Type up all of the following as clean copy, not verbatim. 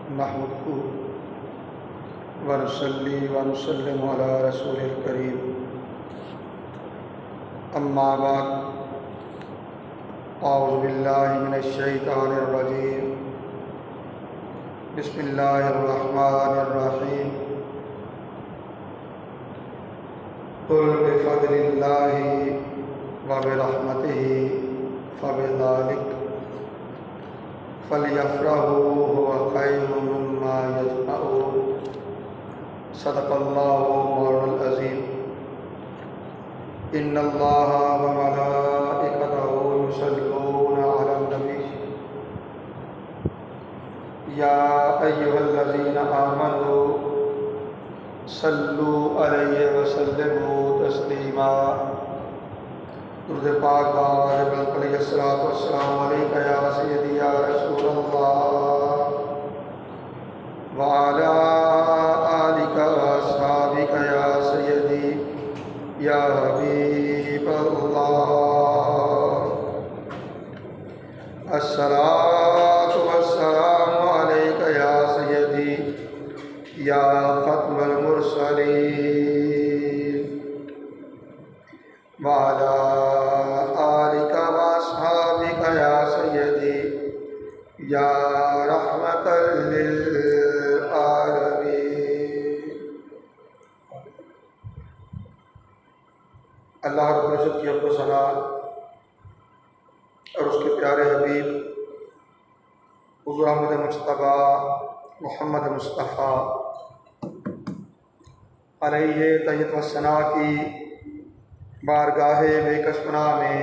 نحمده ونصلي ونسلم على رسول الكريم اما بعد اعوذ باللہ من الشیطان الرجیم بسم اللہ الرحمن الرحیم قل بفضل اللہ وبرحمتہ فبذلک فلیفرحوا هو خیر مما یجمعون صدق اللہ مولانا العظیم ان اللہ وملائکتہ یصلون علی النبی یا ایھا الذین آمنوا صلوا علیہ وسلموا تسلیما درود پاک بار علیہ الصلوۃ والسلام علیک یا سیدی یا رسول اللہ وعلی آلک واصحابک یا سیدی یا حبیب اللہ الصلاۃ والسلام علیک یا سیدی یا ختم المرسلین وعلی آلک واصحابک یا سیدی یا رحمۃ للعالمین۔ اللہ رب العزت کی حمد و ثنا اور اس کے پیارے حبیب حضور احمد مجتبیٰ محمد مصطفیٰ علیہ تحیت و ثنا کی بارگاہ بے کس پناہ میں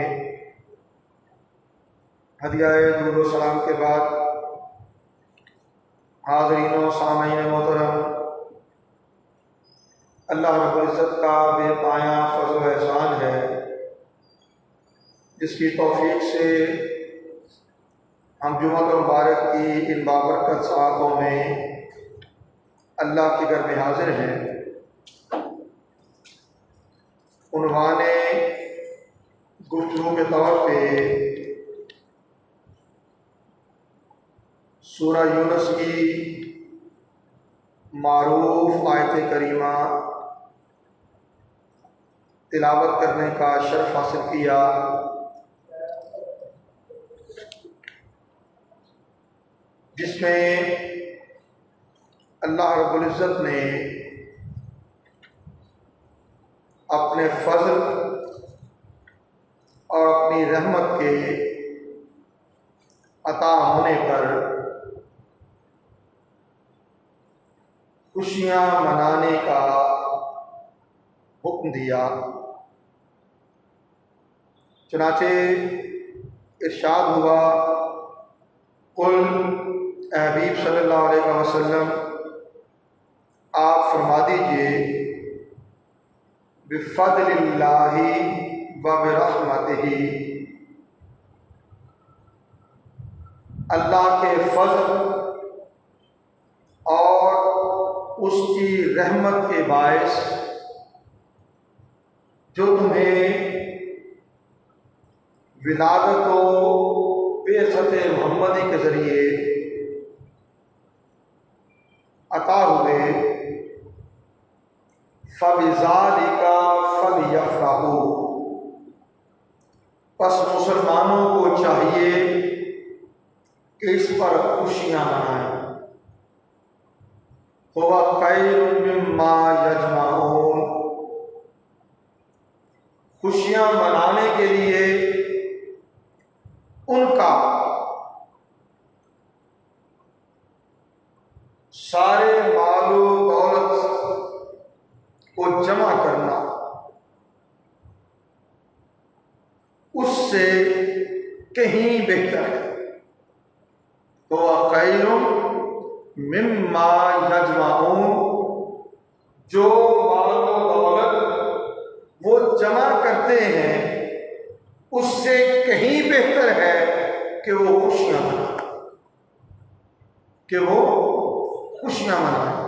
ہدیہ درود و سلام کے بعد حاضرین و سامعین محترم، اللہ رب العزت کا بے پایاں فضل و احسان ہے جس کی توفیق سے ہم جمعہ مبارک کی ان بابرکت ساعتوں میں اللہ کے گھر میں حاضر ہیں۔ عنوان گفتگو کے طور پہ سورہ یونس کی معروف آیت کریمہ تلاوت کرنے کا شرف حاصل کیا۔ جس میں اللہ رب العزت نے اپنے فضل اور اپنی رحمت کے عطا ہونے پر خوشیاں منانے کا حکم دیا۔ چنانچہ ارشاد ہوا، قل اے حبیب صلی اللہ علیہ وسلم آپ فرما دیجئے، بفضل اللہ وبرحمتہ، اللہ کے فضل اور اس کی رحمت کے باعث جو تمہیں ولادت و بعثت محمدی کے ذریعے عطا ہوئے، فَبِذَلِكَ فَلْيَفْرَحُوا، پس مسلمانوں کو چاہیے کہ اس پر خوشیاں منائیں۔ هُوَ خَيْرٌ مِّمَّا يَجْمَعُونَ، خوشیاں منانے کے لیے ان کا سارے مال و دولت کو جمع کرنا اس سے کہیں بہتر ہے۔ تو خیر مما یجمعون، جو مال و دولت وہ جمع کرتے ہیں اس سے کہیں بہتر ہے کہ وہ خوشیاں منائیں،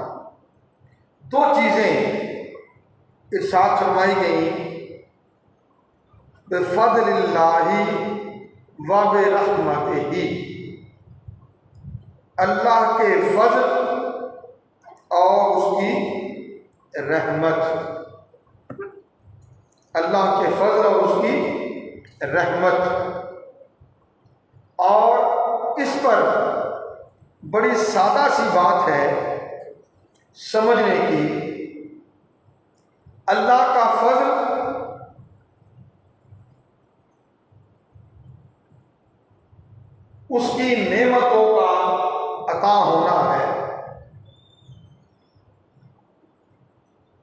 دو چیزیں ارشاد فرمائی گئیں، بفضل اللہ وبرحمتہ، اللہ کے فضل اور اس کی رحمت، اللہ کے فضل اور اس کی رحمت۔ اور اس پر بڑی سادہ سی بات ہے سمجھنے کی۔ اللہ کا فضل اس کی نعمتوں کا عطا ہونا ہے،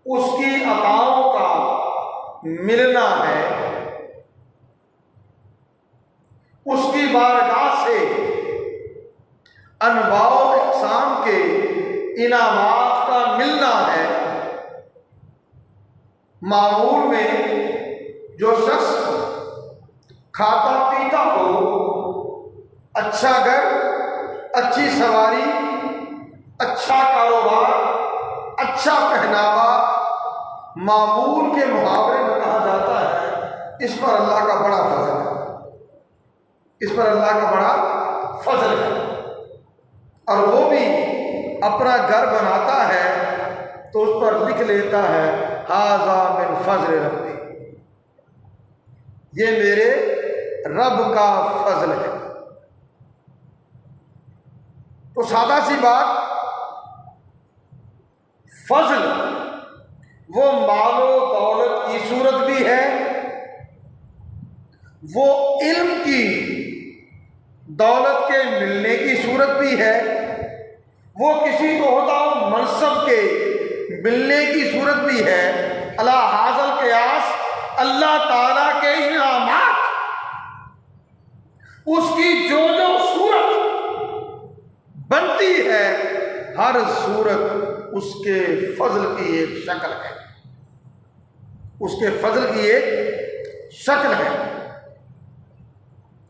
اس کی عطاؤں کا ملنا ہے، اس کی بارگاہ سے انواع و اقسام کے انعامات کا ملنا ہے۔ معمول میں جو شخص کھاتا پیتا ہو، اچھا گھر، اچھی سواری، اچھا کاروبار، اچھا پہناوا، معمول کے محاورے میں کہا جاتا ہے اس پر اللہ کا بڑا فضل ہے، اس پر اللہ کا بڑا فضل ہے۔ اور وہ بھی اپنا گھر بناتا ہے تو اس پر لکھ لیتا ہے ھذا من فضل ربی، یہ میرے رب کا فضل ہے۔ تو سادہ سی بات، فضل وہ مال و دولت کی صورت بھی ہے، وہ علم کی دولت کے ملنے کی صورت بھی ہے، وہ کسی عہدہ و منصب کے ملنے کی صورت بھی ہے۔ علی ھذا القیاس اللہ تعالیٰ کے انعامات، اس کی جو جو صورت بنتی ہے، ہر صورت اس کے فضل کی ایک شکل ہے، اس کے فضل کی ایک شکل ہے۔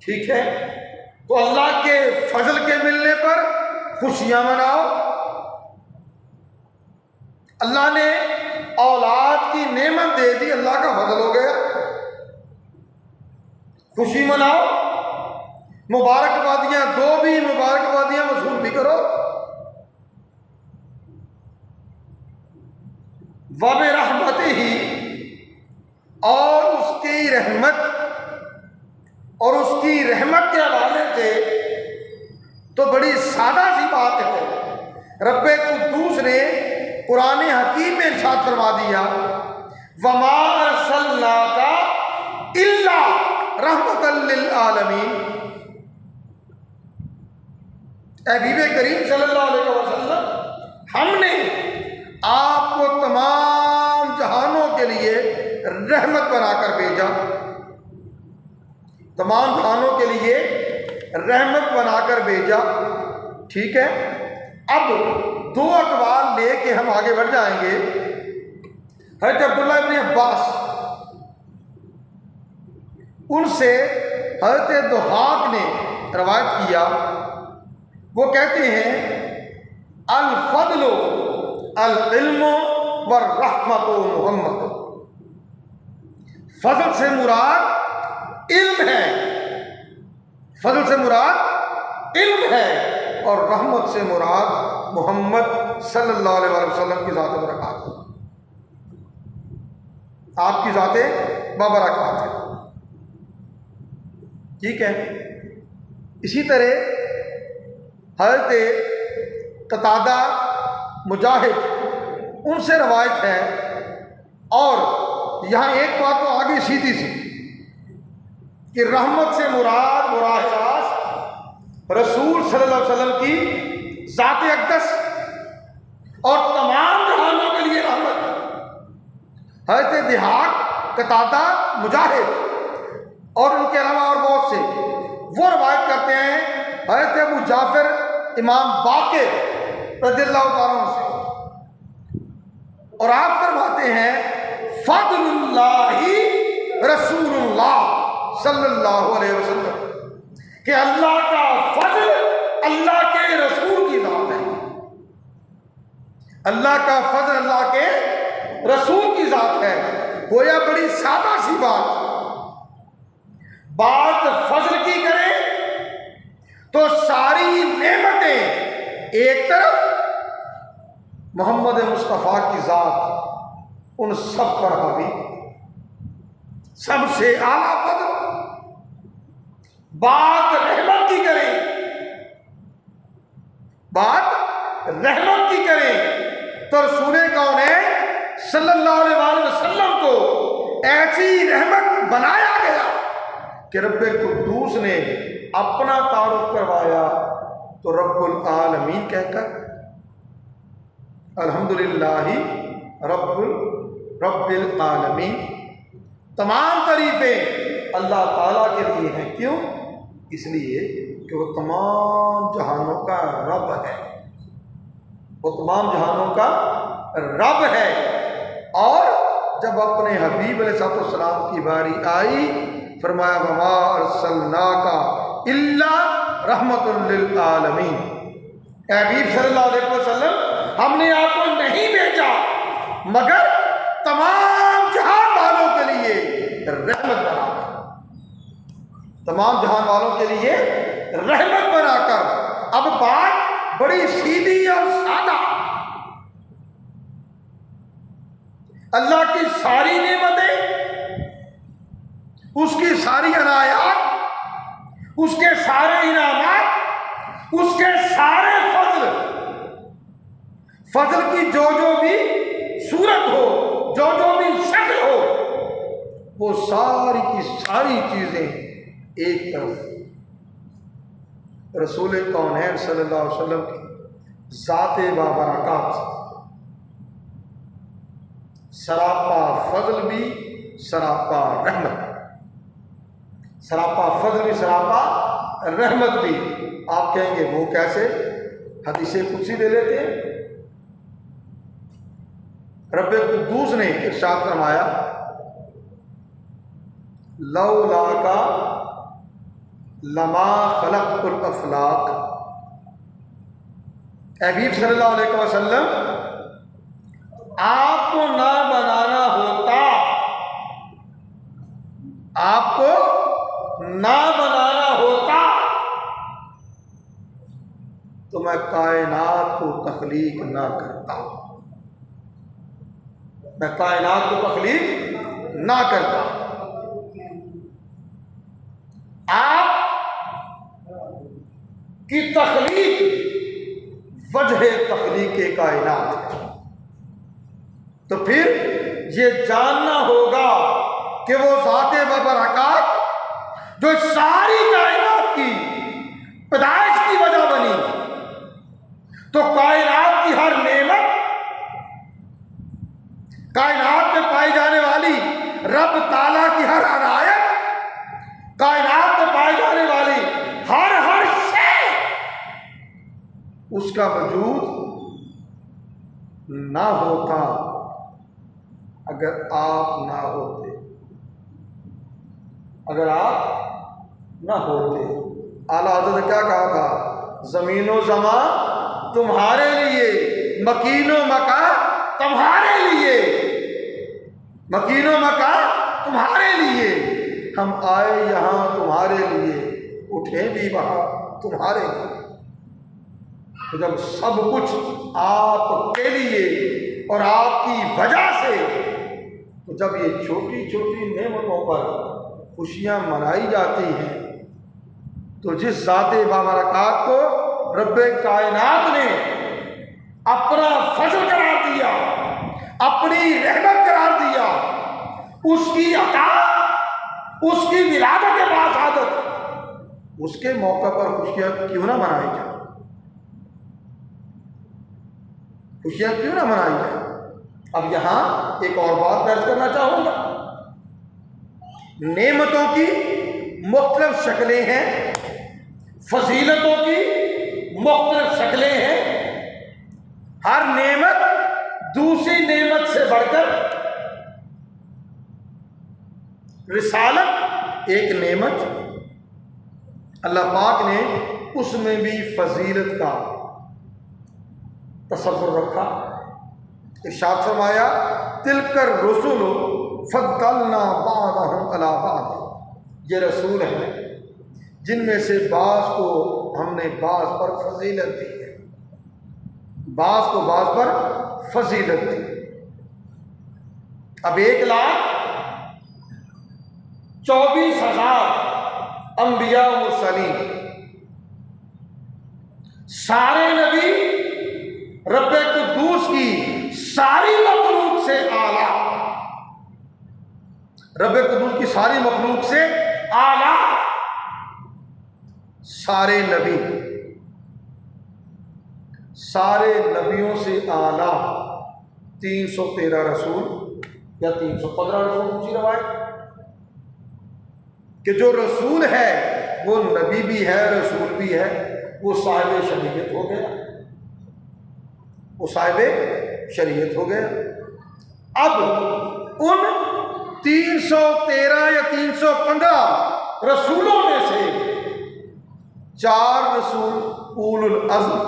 ٹھیک ہے؟ تو اللہ کے فضل کے ملنے پر خوشیاں مناؤ۔ اللہ نے اولاد کی نعمت دے دی، اللہ کا فضل ہو گیا، خوشی مناؤ، مبارکبادیاں دو، بھی مبارکبادیاں وصول بھی کرو۔ وَبِرَحْمَتِهِ، اور اس کی رحمت، اور اس کی رحمت کے حوالے سے تو بڑی سادہ سی بات ہے۔ رب قدوس نے قرآن حکیم میں ارشاد فرما دیا وَمَا أَرْسَلْنَاكَ إِلَّا رَحْمَةً لِّلْعَالَمِينَ، اے حبیب کریم صلی اللہ علیہ وسلم، ہم نے آپ کو تمام جہانوں کے لیے رحمت بنا کر بھیجا، تمام جہانوں کے لیے رحمت بنا کر بھیجا۔ ٹھیک ہے؟ اب دو اقوال لے کے ہم آگے بڑھ جائیں گے۔ حضرت عبداللہ ابن عباس، ان سے حضرت ضحاک نے روایت کیا، وہ کہتے ہیں الفضل العلم والرحمت محمد، فضل سے مراد علم ہے، فضل سے مراد علم ہے، اور رحمت سے مراد محمد صلی اللہ علیہ وسلم کی ذات برکات ہے، آپ کی ذات بابرکات ہے۔ ٹھیک ہے؟ اسی طرح حضرت قتادہ، مجاہد، ان سے روایت ہے، اور یہاں ایک بات تو آگے سیدھی سی کہ رحمت سے مراد براہ راست رسول صلی اللہ علیہ وسلم کی ذات اقدس اور تمام جہانوں کے لیے رحمت۔ حضرت ضحاک، قتادہ، مجاہد اور ان کے علاوہ اور بہت سے وہ روایت کرتے ہیں حضرت ابو جعفر امام باقر رضی اللہ تعالیٰ عنہ سے، اور آپ فرماتے ہیں فضل اللہ رسول اللہ صلی اللہ علیہ وسلم، کہ اللہ کا فضل اللہ کے رسول کی ذات ہے، اللہ کا فضل اللہ کے رسول کی ذات ہے۔ گویا بڑی سادہ سی بات فضل کی کریں تو ساری نعمتیں ایک طرف محمد مصطفیٰ کی ذات ان سب پر حاوی، سب سے اعلیٰ فضل، بات رحمت کی کریں، بات رحمت کی کریں تو رسول کونین صلی اللہ علیہ وآلہ وسلم کو ایسی رحمت بنایا گیا کہ رب قدوس نے اپنا تعارف کروایا تو رب العالمین کہہ کر الحمدللہ رب العالمین، تمام تعریفیں اللہ تعالیٰ کے لیے ہیں۔ کیوں؟ اس لیے کہ وہ تمام جہانوں کا رب ہے، وہ تمام جہانوں کا رب ہے۔ اور جب اپنے حبیب علیہ السلام کی باری آئی فرمایا وما ارسلناک الا رحمت للعالمین، اے حبیب صلی اللہ علیہ وسلم ہم نے آپ کو نہیں بھیجا مگر تمام جہان والوں کے لیے رحمت بنا کر، تمام جہان والوں کے لیے رحمت بنا کر۔ اب بات بڑی سیدھی اور سادہ، اللہ کی ساری نعمتیں، اس کی ساری عنایات، اس کے سارے انعامات، اس کے سارے فضل کی جو بھی صورت ہو، جو بھی شکل ہو، وہ ساری کی ساری چیزیں ایک طرف رسول کونین صلی اللہ علیہ وسلم کی ذات بابرکات، سراپا فضل بھی سراپا رحمت، سراپا فضل بھی سراپا رحمت بھی۔ آپ کہیں گے وہ کیسے؟ حدیث قدسی لے لیتے ہیں۔ رب قدوس نے ارشاد فرمایا لولاک لما خلقت الافلاق، اے حبیب صلی اللہ علیہ وسلم آپ کو نہ بنانا ہوتا، آپ کو نہ بنانا ہوتا تو میں کائنات کو تخلیق نہ کرتا، میں کائنات کو تخلیق نہ کرتا۔ آپ کی تخلیق وجہ تخلیق کائنات ہے، تو پھر یہ جاننا ہوگا کہ وہ ذات ببرکات جو ساری کائنات کی پیدائش کی وجہ بنی، تو کائنات کی ہر نعمت، کائنات میں پائی جانے والی رب تعالیٰ کی ہر عنایت، کائنات میں پائی جانے والی ہر شے، اس کا وجود نہ ہوتا اگر آپ نہ ہوتے، اگر آپ نہ ہوتے۔ اعلیٰ حضرت نے کیا کہا تھا؟ زمین و زمان تمہارے لیے، مکین و مکان تمہارے لیے، مکین و مکان تمہارے لیے، ہم آئے یہاں تمہارے لیے، اٹھے بھی وہاں تمہارے لیے۔ تو جب سب کچھ آپ کے لیے اور آپ کی وجہ سے، تو جب یہ چھوٹی چھوٹی نعمتوں پر خوشیاں منائی جاتی ہیں، تو جس ذات بابرکات کو رب کائنات نے اپنا فضل قرار دیا، اپنی رحمت قرار دیا، اس کی عطا، اس کی ولادت باسعادت، اس کے موقع پر خوشیاں کیوں نہ منائی جائیں؟ خوشیاں کیوں نہ منائی جائیں؟ اب یہاں ایک اور بات درج کرنا چاہوں گا۔ نعمتوں کی مختلف شکلیں ہیں، فضیلتوں کی مختلف شکلیں ہیں، ہر نعمت دوسری نعمت سے بڑھ کر، رسالت ایک نعمت، اللہ پاک نے اس میں بھی فضیلت کا تصور رکھا۔ ارشاد فرمایا تلک الرسل فضلنا بعضهم علی بعض، یہ رسول ہیں جن میں سے بعض کو ہم نے بعض پر فضیلت دی ہے۔ بعض کو بعض پر فضیلت تھی۔ اب 1,24,000 انبیاء و مرسلین، سارے نبی رب قدوس کی ساری مخلوق سے اعلیٰ، رب قدوس کی ساری مخلوق سے اعلیٰ سارے نبی، سارے نبیوں سے اعلیٰ 313 رسول یا 315 رسول، اونچی روایت کہ جو رسول ہے وہ نبی بھی ہے رسول بھی ہے، وہ صاحب شریعت ہو گیا، وہ صاحب شریعت ہو گیا۔ اب ان 313 یا 315 رسولوں میں سے 4 رسول اولو العزم،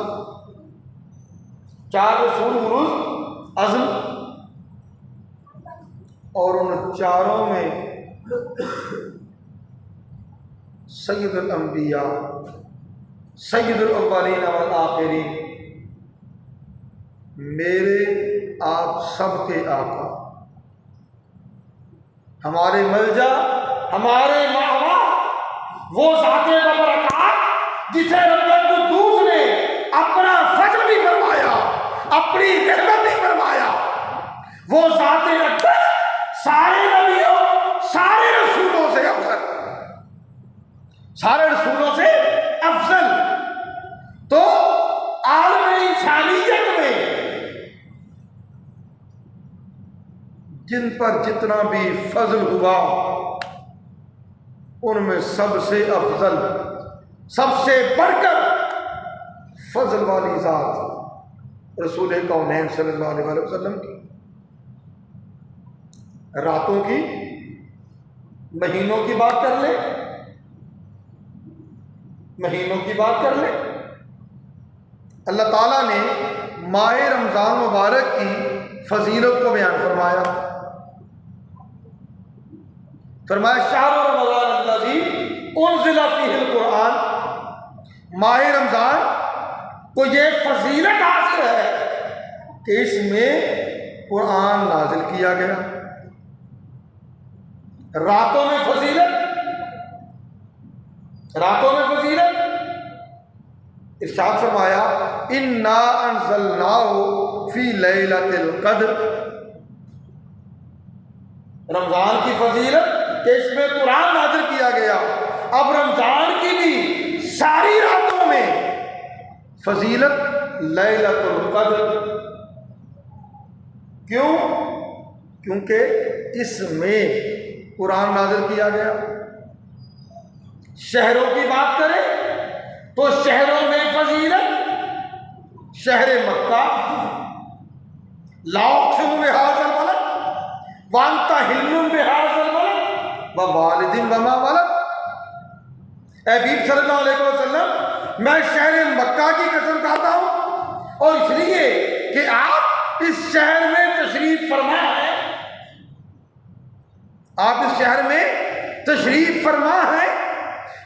4 رسول اولو العزم، اور ان چاروں میں سید الانبیاء، سید الاولین والآخرین، میرے آپ سب کے آقا، ہمارے ملجا، ہمارے مأویٰ، وہ ذات بابرکات جسے رب قدوس نے اپنا فضل بھی فرمایا، اپنی رحمت بھی فرمایا، وہ ذات اقدس سارے نبیوں، سارے رسولوں سے افضل، سارے رسولوں سے افضل۔ تو عالم انسانیت میں جن پر جتنا بھی فضل ہوا ان میں سب سے افضل، سب سے بڑھ کر فضل والی ذات رسول کونین صلی اللہ علیہ وسلم کی۔ راتوں کی، مہینوں کی بات کر لیں، مہینوں کی بات کر لیں، اللہ تعالیٰ نے ماہ رمضان مبارک کی فضیلت کو بیان فرمایا، فرمایا شہر رمضان الذی انزل فیہ القرآن، ماہ رمضان کو یہ فضیلت حاصل ہے کہ اس میں قرآن نازل کیا گیا۔ راتوں میں فضیلت، راتوں میں فضیلت، ارشاد فرمایا انا انزلناہ فی لیلۃ القدر، رمضان کی فضیلت کہ اس میں قرآن نازل کیا گیا۔ اب رمضان کی بھی ساری راتوں میں فضیلت لیلۃ القدر، کیوں؟ کیونکہ اس میں قرآن نازل کیا گیا۔ شہروں کی بات کریں تو شہروں میں فضیلت، شہر مکہ، لا اقسم بہذا البلد وانت حل بہذا البلد ووالد وما ولد، اے حبیب صلی اللہ علیہ وسلم میں شہر مکہ کی قسم کھاتا ہوں، اور اس لیے کہ آپ اس شہر میں تشریف فرما ہے، آپ اس شہر میں تشریف فرما ہے،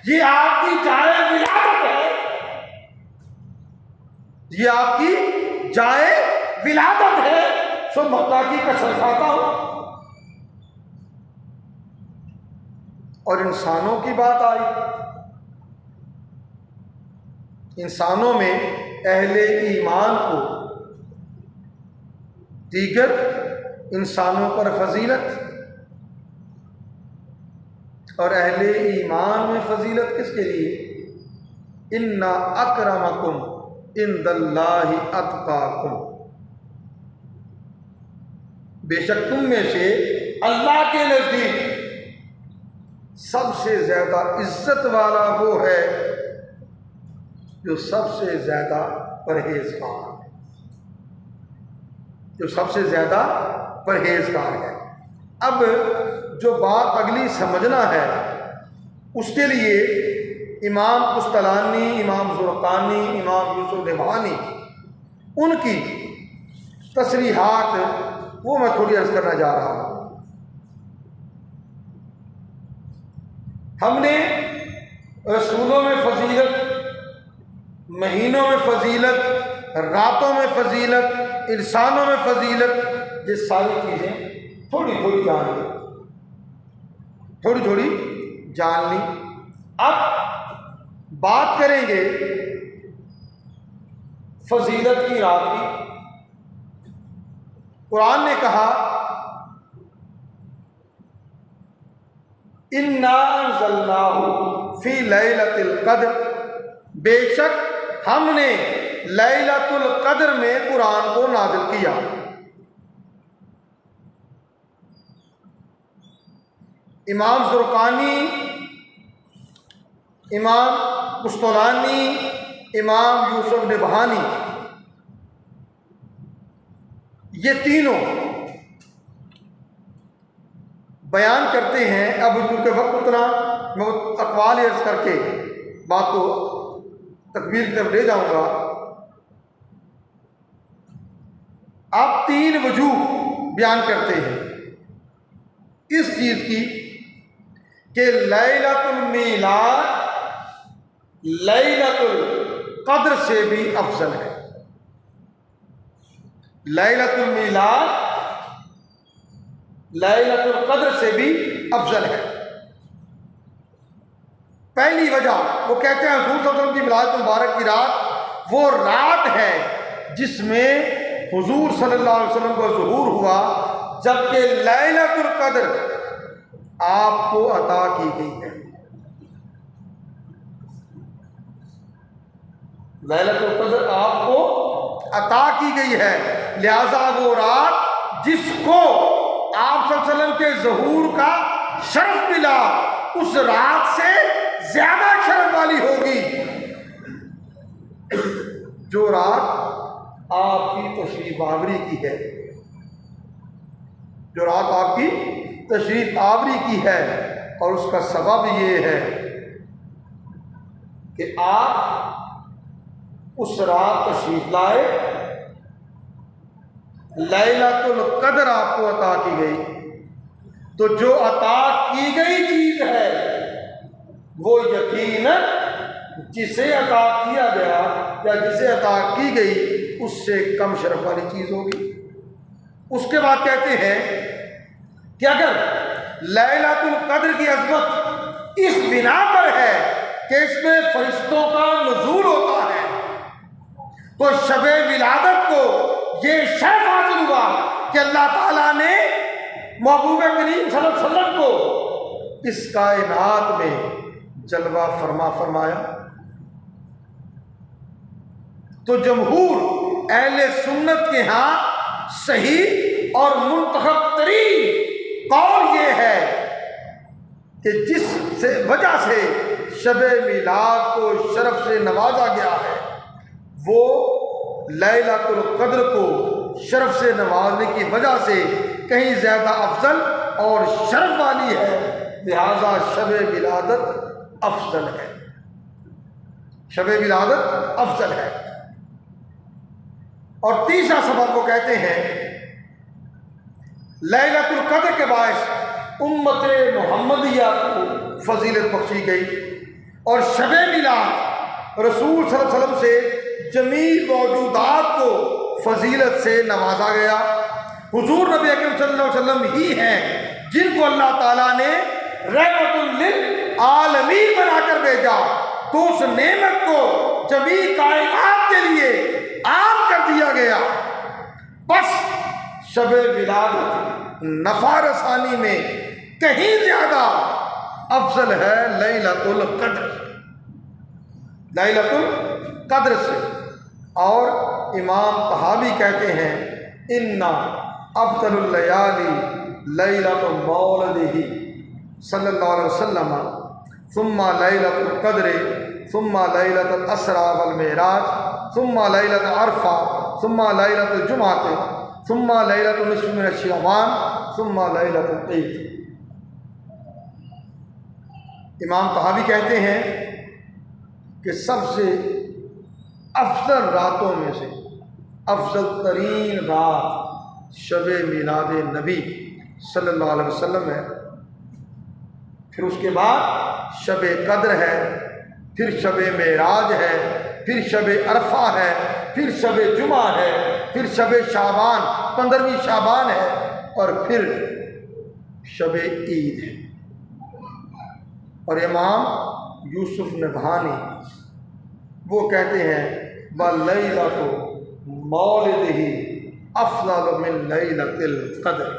یہ آپ کی جائے ولادت ہے، یہ آپ کی جائے ولادت ہے، سو مکہ کی قسم کھاتا ہوں۔ اور انسانوں کی بات آئی، انسانوں میں اہل ایمان کو دیگر انسانوں پر فضیلت، اور اہل ایمان میں فضیلت کس کے لیے؟ اِنَّ أَكْرَمَكُمْ عِندَ اللَّهِ أَتْقَاكُمْ، بے شک تم میں سے اللہ کے نزدیک سب سے زیادہ عزت والا وہ ہے جو سب سے زیادہ پرہیزگار ہے، جو سب سے زیادہ پرہیزگار ہے۔ اب جو بات اگلی سمجھنا ہے اس کے لیے امام قسطلانی، امام زرقانی، امام یوسف نبہانی، ان کی تصریحات وہ میں تھوڑی عرض کرنا جا رہا ہوں۔ ہم نے رسولوں میں فضیلت، مہینوں میں فضیلت، راتوں میں فضیلت، انسانوں میں فضیلت، یہ ساری چیزیں تھوڑی تھوڑی جان لی، تھوڑی تھوڑی جان لی۔ اب بات کریں گے فضیلت کی رات کی۔ قرآن نے کہا اِنَّا أَنزَلْنَاهُ فِي لَيْلَةِ الْقَدْرِ، بے شک ہم نے لیلۃ القدر میں قرآن کو نازل کیا۔ امام زرقانی، امام قسطلانی، امام یوسف نبہانی، یہ تینوں بیان کرتے ہیں۔ اب چونکہ وقت اتنا، میں اقوال عرض کر کے بات کو تکمیل کی طرف لے جاؤں گا۔ آپ تین وجوہ بیان کرتے ہیں اس چیز کی کہ لیلۃ المیلاد لیلۃ القدر سے بھی افضل ہے۔ لیلۃ المیلاد لیلۃ القدر سے بھی افضل ہے۔ پہلی وجہ وہ کہتے ہیں حضور صلی اللہ علیہ وسلم کی ولادت مبارک کی رات وہ رات ہے جس میں حضور صلی اللہ علیہ وسلم کا ظہور ہوا، جبکہ لیلۃ القدر آپ کو عطا کی گئی ہے۔ لیلۃ القدر آپ کو عطا کی گئی ہے، لہذا وہ رات جس کو آپ صلی اللہ علیہ وسلم کے ظہور کا شرف ملا، اس رات سے زیادہ شرف والی ہوگی جو رات آپ کی تشریف آوری کی ہے، جو رات آپ کی تشریف آوری کی ہے۔ اور اس کا سبب یہ ہے کہ آپ اس رات تشریف لائے، لیلۃ القدر آپ کو عطا کی گئی، تو جو عطا کی گئی چیز ہے وہ یقیناً جسے عطا کیا گیا یا جسے عطا کی گئی اس سے کم شرف والی چیز ہوگی۔ اس کے بعد کہتے ہیں کہ اگر لیلۃ القدر کی عظمت اس بنا پر ہے کہ اس میں فرشتوں کا نزول ہوتا ہے، تو شب ولادت کو یہ شرف حاصل ہوا کہ اللہ تعالیٰ نے محبوب کریم صلی اللہ علیہ وسلم کو اس کائنات میں جلوہ فرمایا۔ تو جمہور اہل سنت کے ہاں صحیح اور منتخب ترین قول یہ ہے کہ جس وجہ سے شب میلاد کو شرف سے نوازا گیا ہے وہ لیلۃ القدر کو شرف سے نوازنے کی وجہ سے کہیں زیادہ افضل اور شرف والی ہے، لہذا شب ولادت افضل ہے، شب ولادت افضل ہے۔ اور تیسرا سبب وہ کہتے ہیں لیلۃ القدر کے باعث امت محمدیہ کو فضیلت بخشی گئی، اور شب میلاد رسول صلی اللہ علیہ وسلم سے جمیع موجودات کو فضیلت سے نوازا گیا۔ حضور نبی اکرم صلی اللہ علیہ وسلم ہی ہیں جن کو اللہ تعالیٰ نے رحمت للعالمین بنا کر بھیجا، تو اس نعمت کو جمیع کائنات کے لیے عام کر دیا گیا۔ بس شب ولادت نفع رسانی میں کہیں زیادہ افضل ہے لیلۃ القدر، لیلۃ القدر سے۔ اور امام طحاوی کہتے ہیں اِنَّا افضل اللیالی لیلۃ مولدہ صلی اللہ علیہ وسلم ثم لیلۃ القدر ثم لیلۃ الاسریٰ والمعراج ثم لیلۃ عرفہ ثم لیلۃ الجمعہ ثم لیلۃ نصف من شعبان ثم لیلۃ العید۔ امام طحاوی کہتے ہیں کہ سب سے افضل راتوں میں سے افضل ترین رات شب میلاد نبی صلی اللہ علیہ وسلم ہے، پھر اس کے بعد شب قدر ہے، پھر شب معراج ہے، پھر شب عرفہ ہے، پھر شب جمعہ ہے، پھر شب شعبان 15ویں شعبان ہے، اور پھر شب عید ہے۔ اور امام یوسف نبہانی وہ کہتے ہیں وَلَيْلَةُ مَوْلِدِهِ أَفْضَلُ مِنْ لَيْلَةِ الْقَدْرِ،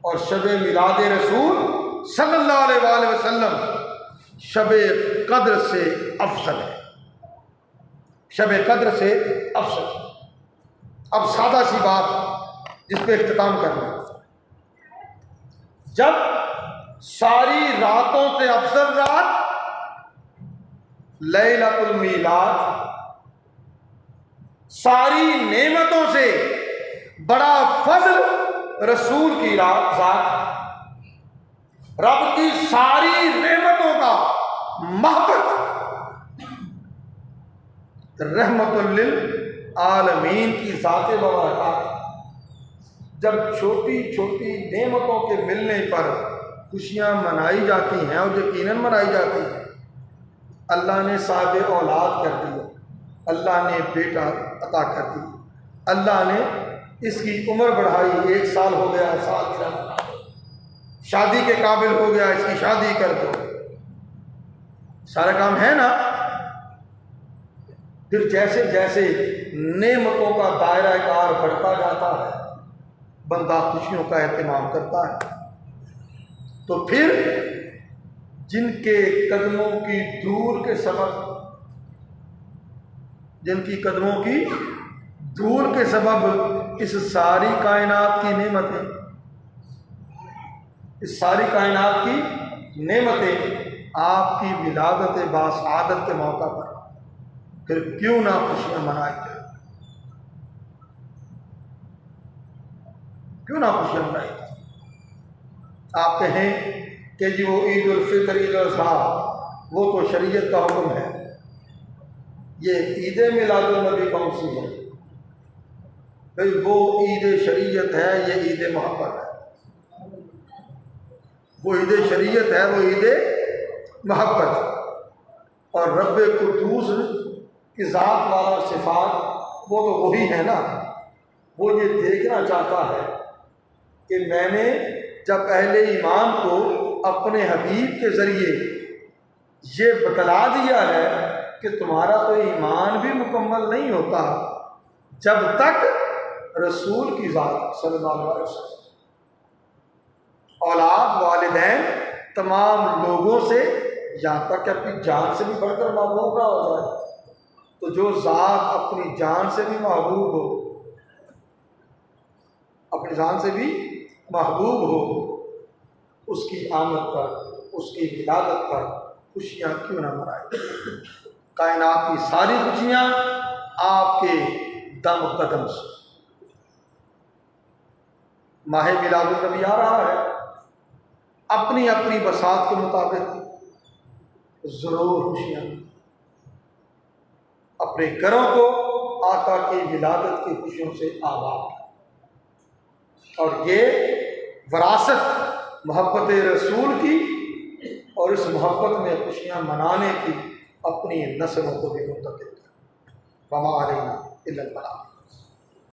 اور شب میلاد رسول صلی اللہ علیہ وآلہ وسلم شب قدر سے افضل ہے، شب قدر سے افضل ہے۔ اب سادہ سی بات جس پہ اختتام کرنا، جب ساری راتوں سے افضل رات لیلۃ المیلاد، ساری نعمتوں سے بڑا فضل رسول کی ذات، رب کی ساری نعمتوں کا محبت، رحمت للعالمین کی ذات بابرکات، جب چھوٹی چھوٹی نعمتوں کے ملنے پر خوشیاں منائی جاتی ہیں، اور یقیناً منائی جاتی ہیں۔ اللہ نے صاحب اولاد کر دیا، اللہ نے بیٹا عطا کر دیا، اللہ نے اس کی عمر بڑھائی، 1 سال ہو گیا، سال کی شادی کے قابل ہو گیا، اس کی شادی کر دو، سارا کام ہے نا۔ پھر جیسے جیسے نعمتوں کا دائرہ کار بڑھتا جاتا ہے، بندہ خوشیوں کا اہتمام کرتا ہے، تو پھر جن کے قدموں کی دور کے سبب، جن کی قدموں کی دور کے سبب اس ساری کائنات کی نعمتیں، اس ساری کائنات کی نعمتیں آپ کی ولادت باسعادت کے موقع پر، پھر کیوں نہ خوشیاں منائی جائیں، کیوں نہ خوشیاں منائی جائیں۔ آپ کہیں کہ جی وہ عید الفطر، عید الاضحیٰ وہ تو شریعت کا حکم ہے، یہ عید میلاد النبی کون سی ہے؟ بھئی وہ عید شریعت ہے، یہ عید محبت ہے۔ وہ عید شریعت ہے، وہ عید محبت، اور رب قدوس کی ذات والا صفات وہ تو وہی ہے نا۔ وہ یہ دیکھنا چاہتا ہے کہ میں نے جب اہل ایمان کو اپنے حبیب کے ذریعے یہ بتلا دیا ہے کہ تمہارا تو ایمان بھی مکمل نہیں ہوتا جب تک رسول کی ذات صلی اللہ علیہ وسلم، اولاد، والدین، تمام لوگوں سے، یہاں تک کہ اپنی جان سے بھی بڑھ کر محبوب نہ ہو جائے، تو جو ذات اپنی جان سے بھی محبوب ہو، اپنی جان سے بھی محبوب ہو، اس کی آمد پر، اس کی ولادت پر خوشیاں کیوں نہ منائیں۔ کائنات کی ساری خوشیاں آپ کے دم قدم سے۔ ماہ میلاد النبی آ رہا ہے، اپنی اپنی بساط کے مطابق ضرور خوشیاں، اپنے گھروں کو آقا کی ولادت کی خوشیوں سے آباد، اور یہ وراثت محبت رسول کی، اور اس محبت میں خوشیاں منانے کی اپنی نسلوں کو بھی منتقل کریں۔ وما علینا الا البلاغ۔